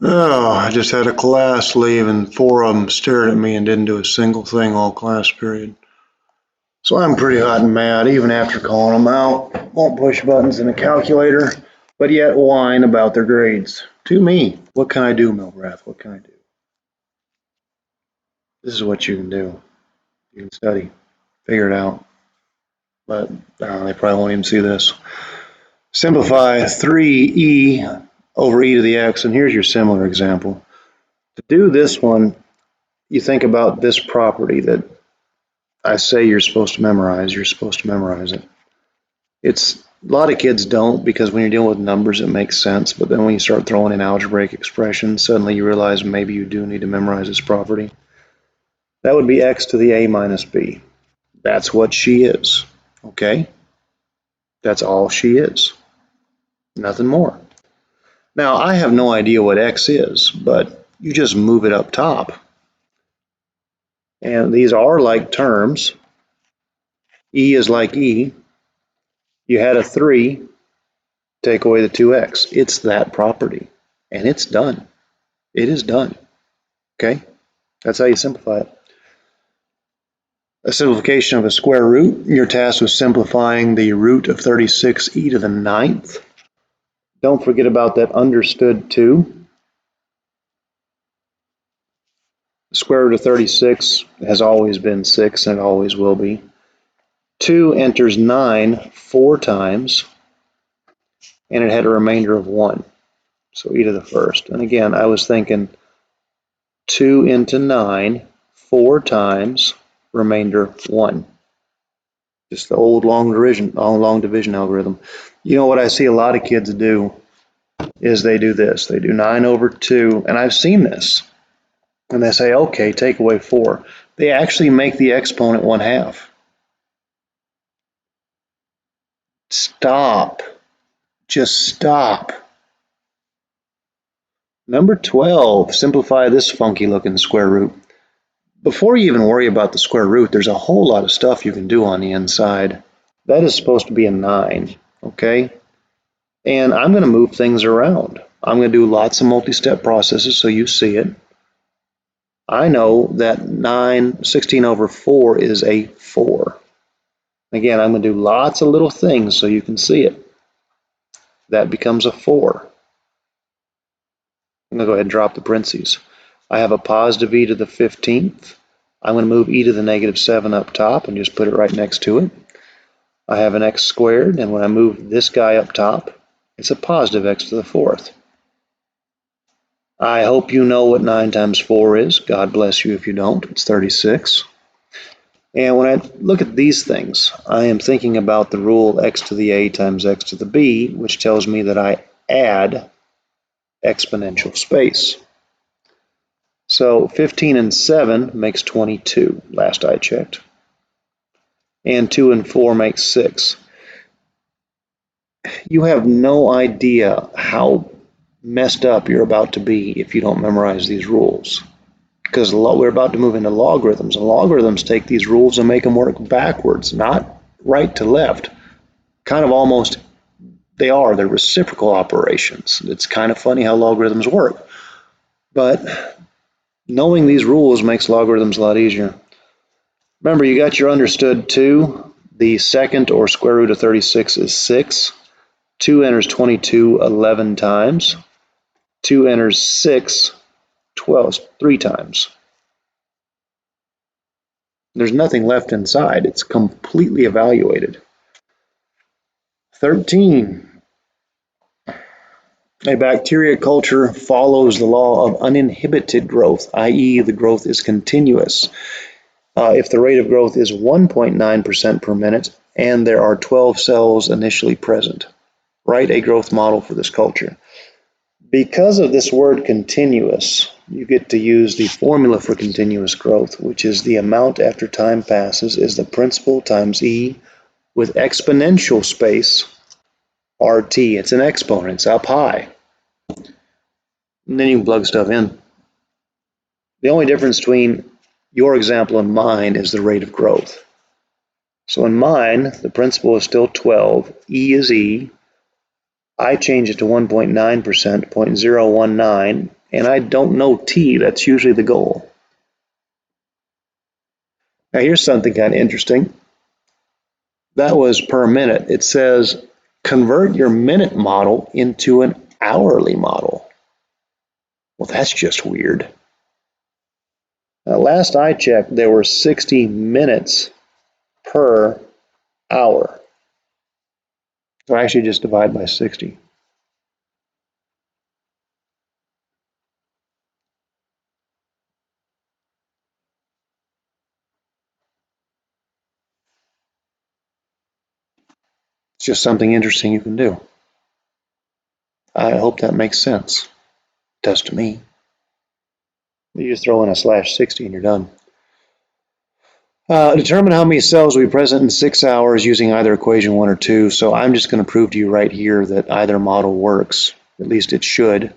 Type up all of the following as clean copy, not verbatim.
Oh, I just had a class leave and 4 of them stared at me and didn't do a single thing all class period. So I'm pretty hot and mad even after calling them out. Won't push buttons in a calculator, but yet whine about their grades. To me, what can I do, Milbrath? What can I do? This is what you can do. You can study, figure it out. But they probably won't even see this. Simplify 3e over e to the x, and here's your similar example. To do this one, you think about this property that I say you're supposed to memorize. You're supposed to memorize it. It's a lot of kids don't, because when you're dealing with numbers, it makes sense. But then when you start throwing in algebraic expressions, suddenly you realize maybe you do need to memorize this property. That would be x to the a minus b. That's what she is. Okay? That's all she is. Nothing more. Now, I have no idea what x is, but you just move it up top. And these are like terms. E is like E. You had a 3, take away the 2x. It's that property. And it's done. It is done. Okay? That's how you simplify it. A simplification of a square root. Your task was simplifying the root of 36e to the 9th. Don't forget about that understood 2. The square root of 36 has always been 6 and it always will be. 2 enters 9 4 times, and it had a remainder of 1. So e to the first. And again, I was thinking 2 into 9 4 times, remainder 1. Just the old long division algorithm. You know what I see a lot of kids do is they do this. They do 9 over 2, and I've seen this. And they say, okay, take away 4. They actually make the exponent 1/2. Stop. Just stop. Number 12, simplify this funky looking square root. Before you even worry about the square root, there's a whole lot of stuff you can do on the inside. That is supposed to be a 9, okay? And I'm going to move things around. I'm going to do lots of multi-step processes so you see it. I know that 16 over 4 is a 4. Again, I'm going to do lots of little things so you can see it. That becomes a 4. I'm going to go ahead and drop the parentheses. I have a positive e to the 15th. I'm going to move e to the negative 7 up top and just put it right next to it. I have an x squared, and when I move this guy up top, it's a positive x to the 4th. I hope you know what 9 times 4 is. God bless you if you don't. It's 36. And when I look at these things, I am thinking about the rule x to the a times x to the b, which tells me that I add exponential space. So 15 and 7 makes 22, last I checked. And 2 and 4 makes 6. You have no idea how messed up you're about to be if you don't memorize these rules. Because we're about to move into logarithms, and logarithms take these rules and make them work backwards, not right to left. Kind of almost, they're reciprocal operations. It's kind of funny how logarithms work. But knowing these rules makes logarithms a lot easier. Remember, you got your understood 2. The second, or square root of 36, is 6. 2 enters 22 11 times. 2 enters 6 3 times. There's nothing left inside. It's completely evaluated. 13. A bacteria culture follows the law of uninhibited growth, i.e. the growth is continuous. If the rate of growth is 1.9% per minute and there are 12 cells initially present, write a growth model for this culture. Because of this word continuous, you get to use the formula for continuous growth, which is the amount after time passes is the principal times E with exponential space, RT. It's an exponent, it's up high. And then you can plug stuff in. The only difference between your example and mine is the rate of growth. So in mine, the principal is still 12, E is E. I change it to 1.9%, 0.019. and I don't know t. That's usually the goal. Now here's something kind of interesting. That was per minute. It says convert your minute model into an hourly model. Well, that's just weird. Last I checked, there were 60 minutes per hour. So I actually just divide by 60. It's just something interesting you can do. I hope that makes sense. It does to me. You just throw in a /60 and you're done. Determine how many cells will be present in 6 hours using either equation 1 or 2. So I'm just going to prove to you right here that either model works. At least it should.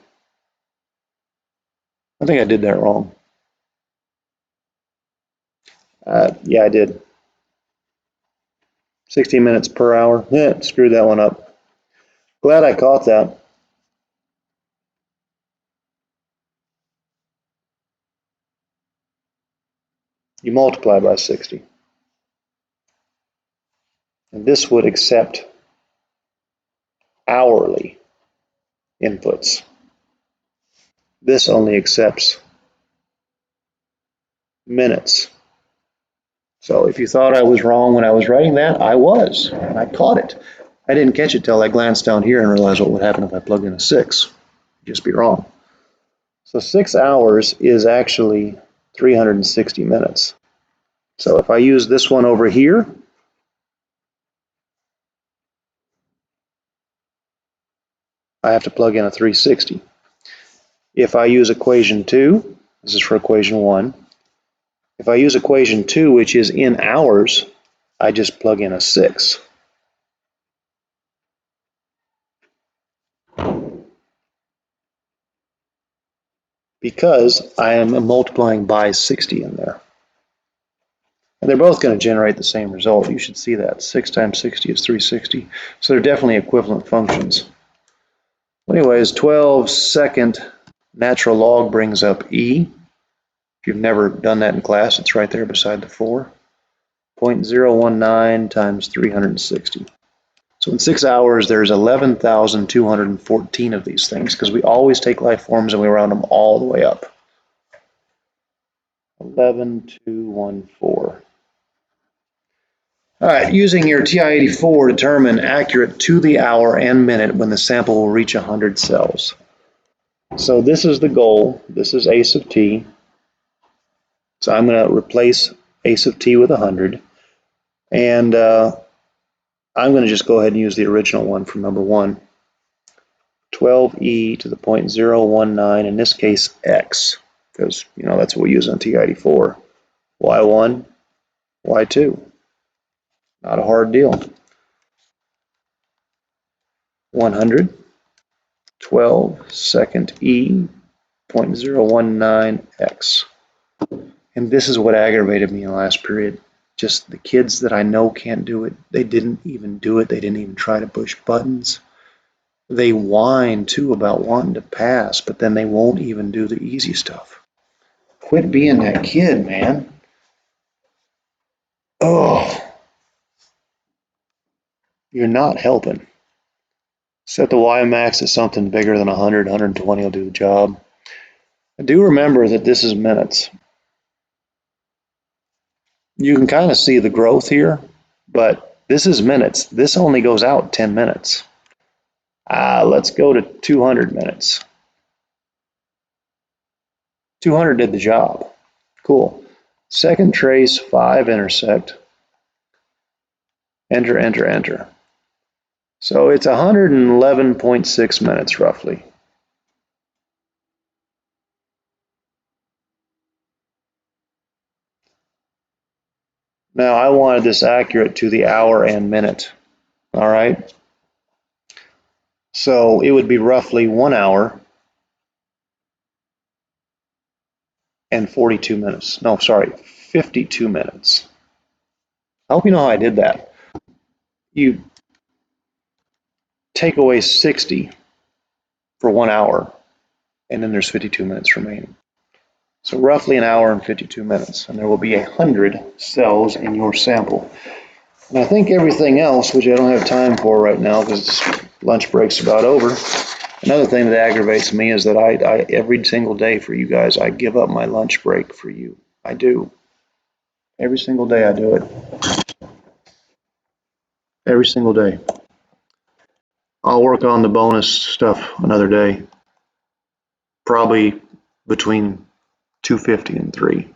I think I did that wrong. Yeah, I did. 60 minutes per hour. Yeah, screwed that one up. Glad I caught that. You multiply by 60. And this would accept hourly inputs. This only accepts minutes. So if you thought I was wrong when I was writing that, I was, and I caught it. I didn't catch it till I glanced down here and realized what would happen if I plugged in a 6. I'd just be wrong. So 6 hours is actually 360 minutes. So if I use this one over here, I have to plug in a 360. If I use equation 2, this is for equation 1. If I use equation 2, which is in hours, I just plug in a 6. Because I am multiplying by 60 in there. And they're both going to generate the same result. You should see that. 6 times 60 is 360. So they're definitely equivalent functions. Anyways, 12-second natural log brings up e. If you've never done that in class, it's right there beside the 4. 0.019 times 360. So in 6 hours, there's 11,214 of these things because we always take life forms and we round them all the way up. 11,214. All right, using your TI-84, determine accurate to the hour and minute when the sample will reach 100 cells. So this is the goal. This is a sub t. So I'm going to replace a sub t with 100. And I'm going to just go ahead and use the original one from number 1. 12e to the 0.019, in this case x, because that's what we use on TI-84. y1, y2. Not a hard deal. 100, 12 second e, 0.019x. And this is what aggravated me in the last period. Just the kids that I know can't do it. They didn't even do it. They didn't even try to push buttons. They whine too about wanting to pass, but then they won't even do the easy stuff. Quit being that kid, man. Oh, you're not helping. Set the Y max to something bigger than 100, 120 will do the job. Do remember that this is minutes. You can kind of see the growth here, but this is minutes. This only goes out 10 minutes. Let's go to 200 minutes. 200 did the job. Cool. Second trace, 5 intersect. Enter, enter, enter. So it's 111.6 minutes roughly. Now I wanted this accurate to the hour and minute. All right. So it would be roughly 1 hour and 42 minutes. No, sorry, 52 minutes. I hope you know how I did that. You take away 60 for 1 hour, and then there's 52 minutes remaining. So roughly an hour and 52 minutes, and there will be 100 cells in your sample. And I think everything else, which I don't have time for right now because lunch break's about over. Another thing that aggravates me is that I every single day for you guys, I give up my lunch break for you. I do. Every single day I do it. Every single day. I'll work on the bonus stuff another day. Probably between 2:50 and 3.